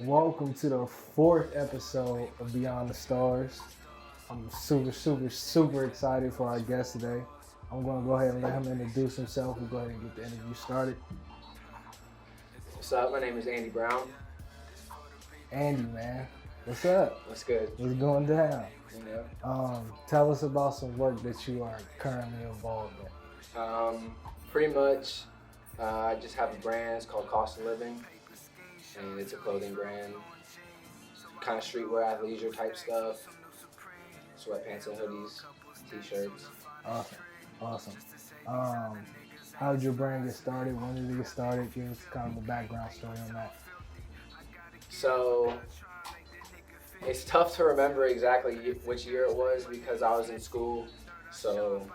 Welcome to the fourth episode of Beyond the Stars. I'm super excited for our guest today. I'm going to go ahead and let him introduce himself. We'll go ahead and get the interview started. What's up? My name is Andy Brown. Andy, man, what's up? What's good? What's going down? You know, Tell us about some work that you are currently involved in. pretty much, I just have a brand. It's called Cost of Living, and it's a clothing brand, kind of streetwear, athleisure type stuff, sweatpants and hoodies, t-shirts. Awesome. How did your brand get started? When did it get started? Give us kind of the background story on that. So it's tough to remember exactly which year it was because I was in school, so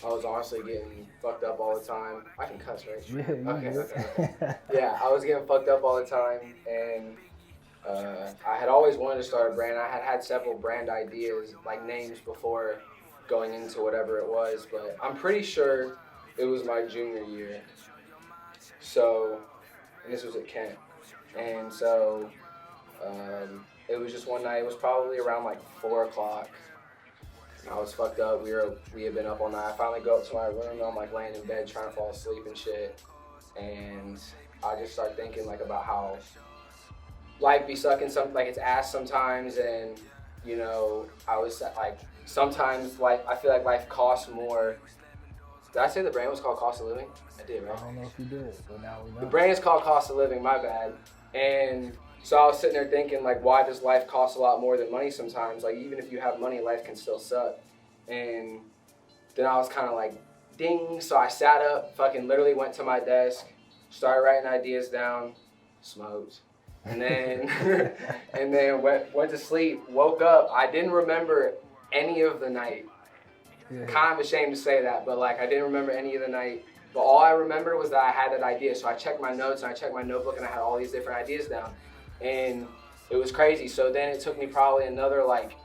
I was honestly getting fucked up all the time. I can cuss, right? Yeah, Okay. Yeah, I was getting fucked up all the time, and I had always wanted to start a brand. I had several brand ideas, like names, before going into whatever it was, but I'm pretty sure it was my junior year. So, and this was at Kent. And so, it was just one night. It was probably around like 4 o'clock. I was fucked up. We had been up all night. I finally go up to my room. I'm like laying in bed trying to fall asleep and shit. And I just start thinking like about how life be sucking like its ass sometimes. And you know, I was like sometimes I feel like life costs more. Did I say the brand was called Cost of Living? I did, right? I don't know if you did, but now we know. The brand is called Cost of Living. My bad. And so I was sitting there thinking, like, why does life cost a lot more than money sometimes? Like, even if you have money, life can still suck. And then I was kind of like, ding. So I sat up, fucking literally went to my desk, started writing ideas down, smoked. And then, and then went to sleep, woke up. I didn't remember any of the night. Yeah. Kind of ashamed to say that, but like I didn't remember any of the night. But all I remember was that I had that idea. So I checked my notes and I checked my notebook and I had all these different ideas down. And it was crazy. So then it took me probably another like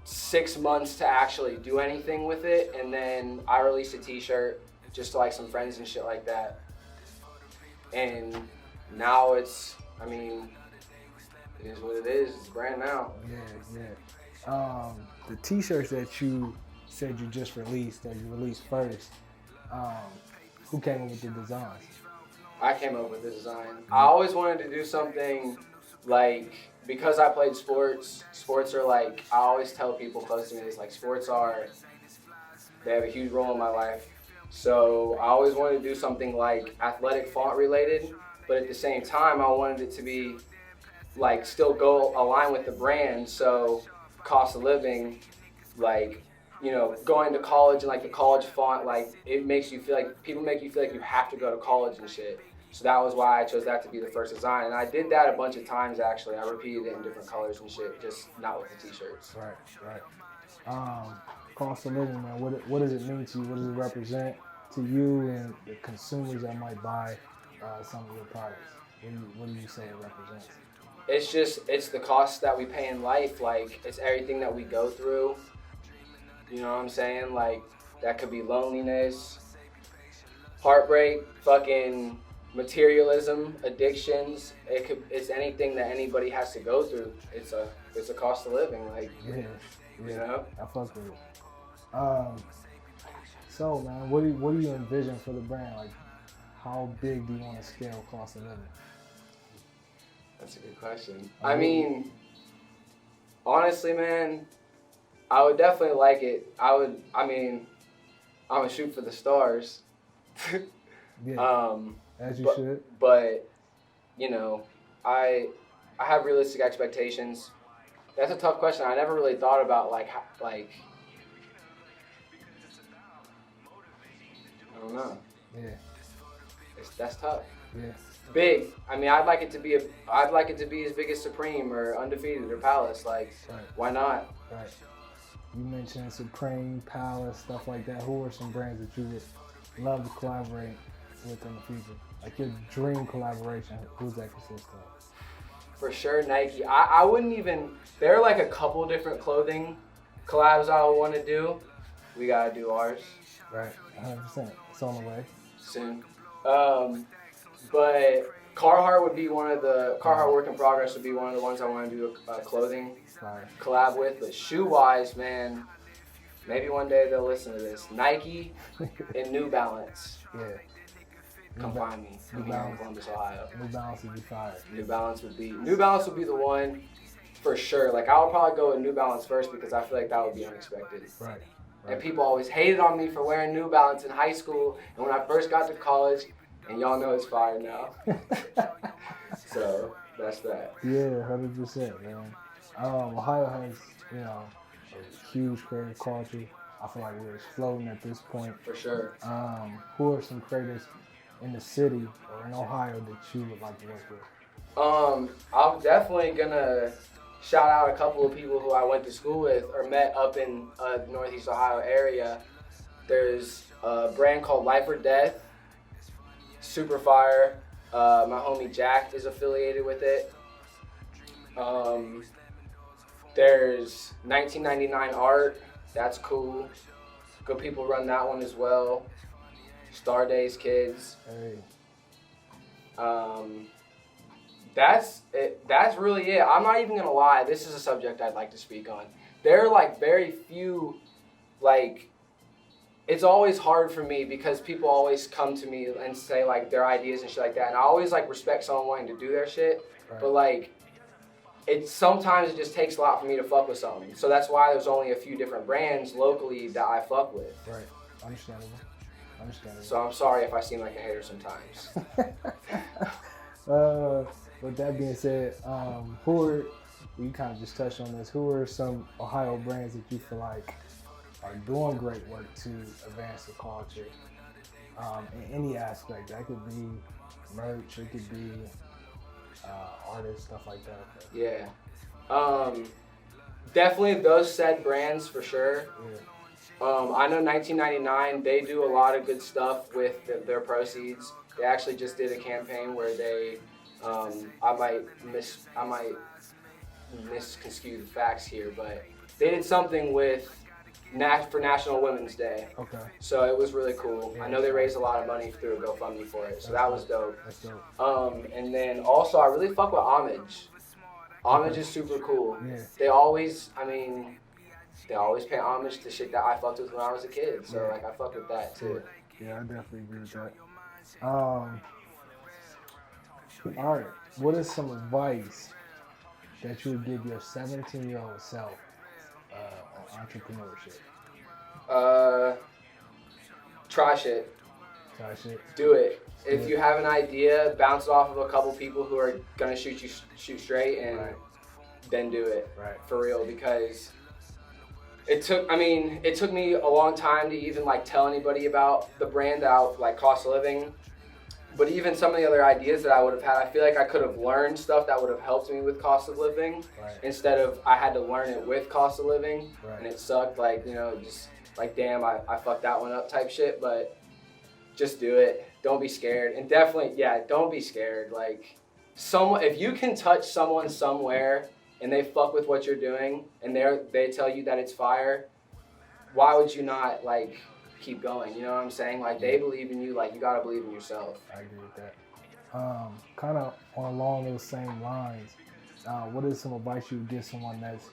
6 months to actually do anything with it. And then I released a t-shirt just to like some friends and shit like that. And now it is what it is. It's a brand now. Yeah. The t-shirts that you said you just released, that you released first, who came up with the designs? I came up with the design. I always wanted to do something like, because I played sports are like, I always tell people close to me this, like they have a huge role in my life. So I always wanted to do something like athletic font related, but at the same time I wanted it to be like still go align with the brand. So Cost of Living, like, you know, going to college and like the college font, like it makes you feel like, people make you feel like you have to go to college and shit. So that was why I chose that to be the first design. And I did that a bunch of times actually. I repeated it in different colors and shit, just not with the t-shirts. Right. Cost of living, man, what does it mean to you? What does it represent to you and the consumers that might buy some of your products? What do you say it represents? It's the costs that we pay in life. Like, it's everything that we go through. You know what I'm saying? Like, that could be loneliness, heartbreak, fucking materialism, addictions. It's anything that anybody has to go through. It's a cost of living. Like, Yeah. you know? I fuck with it. So, man, what do you envision for the brand? Like, how big do you want to scale Cost of Living? That's a good question. I mean, honestly, man, I would definitely like it. I'm gonna shoot for the stars. Yeah. As you should. But, you know, I have realistic expectations. That's a tough question. I never really thought about like I don't know. Yeah. That's tough. Yeah. Big. I mean, I'd like it to be as big as Supreme or Undefeated or Palace. Like, Right. why not? Right. You mentioned Supreme, Palace, stuff like that. Who are some brands that you would love to collaborate with in the future? Like your dream collaboration, who's that consist of? For sure, Nike. I wouldn't even. There are like a couple different clothing collabs I would want to do. We gotta do ours. Right. 100%. It's on the way. Soon. But Carhartt would be one of the Carhartt Work in Progress would be one of the ones I want to do a clothing collab with. But shoe wise, man, maybe one day they'll listen to this. Nike and New Balance. Yeah. Come find me. I'm here in Columbus, Ohio. New Balance would be fire. New Balance would be the one for sure. Like I would probably go with New Balance first because I feel like that would be unexpected. Right. And people always hated on me for wearing New Balance in high school, and when I first got to college, and y'all know it's fire now. So that's that. Yeah, 100%, man. Ohio has, a huge creative culture. I feel like we're exploding at this point. For sure. Who are some creators in the city or in Ohio that you would like to work with? I'm definitely gonna shout out a couple of people who I went to school with or met up in the Northeast Ohio area. There's a brand called Life or Death. Super fire. My homie Jack is affiliated with it. There's 1999 Art. That's cool. Good people run that one as well. Star Days Kids. Hey. That's it. That's really it. I'm not even gonna lie. This is a subject I'd like to speak on. There are like very few, like, it's always hard for me because people always come to me and say like their ideas and shit like that. And I always like respect someone wanting to do their shit. Right. But like, sometimes it just takes a lot for me to fuck with something. So that's why there's only a few different brands locally that I fuck with. Right. Understandable. So I'm sorry if I seem like a hater sometimes. With that being said, you kind of just touched on this, who are some Ohio brands that you feel like are doing great work to advance the culture in any aspect? That could be merch, it could be artists, stuff like that. Yeah. Definitely those said brands for sure. Yeah. I know 1999, they do a lot of good stuff with their proceeds. They actually just did a campaign where they, I might misconstrue the facts here, but they did something for National Women's Day. Okay. So it was really cool. Yeah, I know they raised a lot of money through a GoFundMe for it, so that was dope. That's dope. And then also I really fuck with Homage. Homage is super cool. Yeah. They always pay homage to shit that I fucked with when I was a kid. So like I fuck with that too. Yeah, I definitely agree with that. All right. What is some advice that you would give your 17-year-old self on entrepreneurship? Try shit. Try shit. Do it. If you have an idea, bounce it off of a couple people who are gonna shoot straight, and then do it. Right. For real, because it took me a long time to even like tell anybody about the brand out like Cost of Living. But even some of the other ideas that I would have had, I feel like I could have learned stuff that would have helped me with Cost of Living, instead of I had to learn it with Cost of Living, and it sucked. Like, just like, damn, I fucked that one up type shit. But just do it. Don't be scared. And definitely, don't be scared. Like, if you can touch someone somewhere and they fuck with what you're doing and they tell you that it's fire, why would you not like keep going? You know what I'm saying? Like, they believe in you, like, you gotta believe in yourself. I agree with that. Kind of along those same lines, what is some advice you would give someone that's,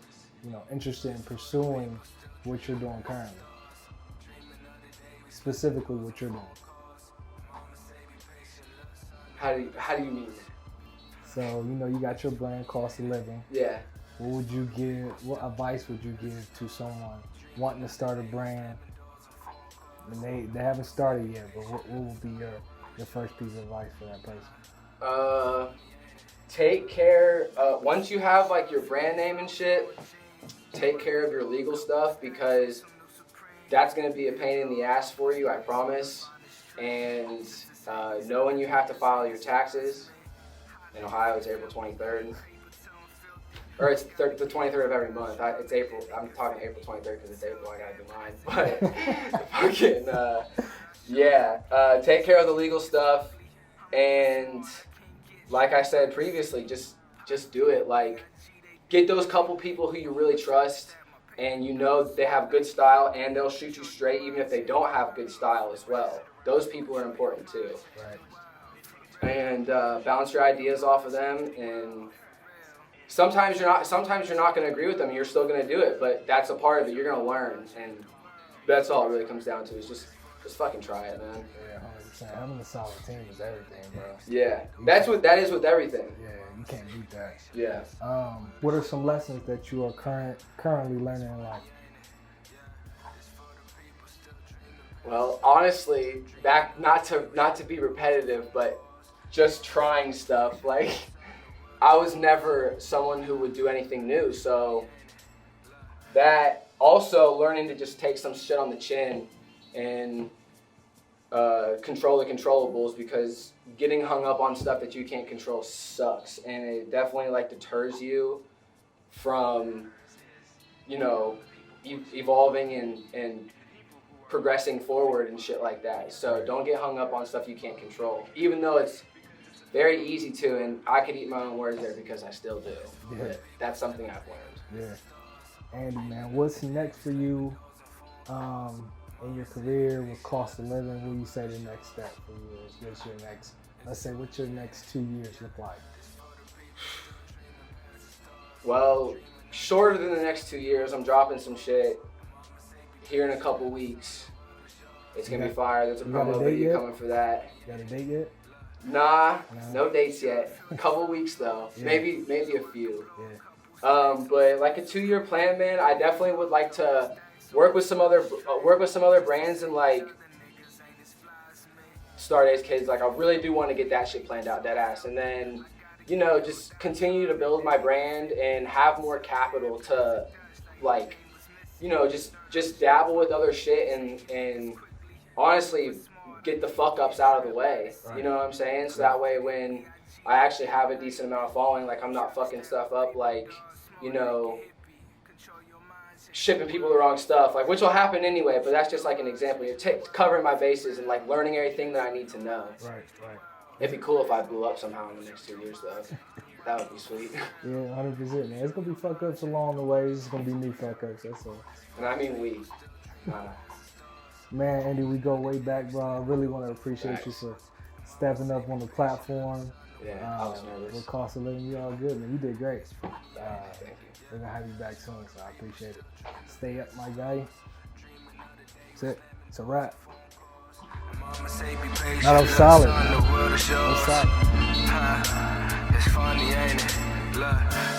interested in pursuing what you're doing currently? Specifically what you're doing. How do you mean that? So, you got your brand Cost of Living. Yeah. What advice would you give to someone wanting to start a brand? And they haven't started yet, but what will be your first piece of advice for that person? Take care, once you have like your brand name and shit, take care of your legal stuff, because that's gonna be a pain in the ass for you, I promise. And know when you have to file your taxes. In Ohio, it's April 23rd. Or it's the 23rd of every month. It's April. I'm talking April 23rd because it's April. I gotta do mine. But take care of the legal stuff. And like I said previously, just do it. Like, get those couple people who you really trust, and they have good style, and they'll shoot you straight even if they don't have good style as well. Those people are important too. Right. and bounce your ideas off of them. And sometimes you're not going to agree with them. You're still going to do it, but that's a part of it. You're going to learn, and that's all it really comes down to. Is just fucking try it, man. Yeah, 100%. Having a solid team is everything, bro. Yeah, that is with everything. Yeah, you can't beat that. Yeah. What are some lessons that you are currently learning in life? Well, honestly, not to be repetitive, but just trying stuff. Like, I was never someone who would do anything new, so that also learning to just take some shit on the chin and control the controllables, because getting hung up on stuff that you can't control sucks, and it definitely like deters you from, you know, evolving and progressing forward and shit like that. So don't get hung up on stuff you can't control, even though it's very easy to, and I could eat my own words there because I still do. Yeah. But that's something I've learned. Yeah. Andy, man, what's next for you in your career with cost of living? What do you say the next step for you is? What's your next 2 years look like? Well, shorter than the next 2 years, I'm dropping some shit here in a couple weeks. It's gonna be fire. There's a promo video coming for that. You got a date yet? Nah, no dates yet. A couple weeks though. Yeah. Maybe a few. Yeah. But like a 2-year plan, man. I definitely would like to work with some other brands and like Starday's Kids. Like I really do want to get that shit planned out, dead ass, and then just continue to build my brand and have more capital to like just dabble with other shit and honestly get the fuck ups out of the way. Right. You know what I'm saying? So that way when I actually have a decent amount of following, like I'm not fucking stuff up, like, shipping people the wrong stuff, like, which will happen anyway, but that's just like an example. You're covering my bases and like learning everything that I need to know. Right. It'd be cool if I blew up somehow in the next 2 years though. That would be sweet. Yeah, 100%, man. It's gonna be fuck ups along the way. It's gonna be new fuck ups. That's all. And I mean we. Man, Andy, we go way back, bro. I really want to appreciate you for stepping up on the platform. Yeah, I was nervous. With cost of living, you all good, man. You did great. Thank you. We're gonna have you back soon, so I appreciate it. Stay up, my guy. That's it. It's a wrap. Not I'm solid. I'm solid. It's funny, ain't it? Look.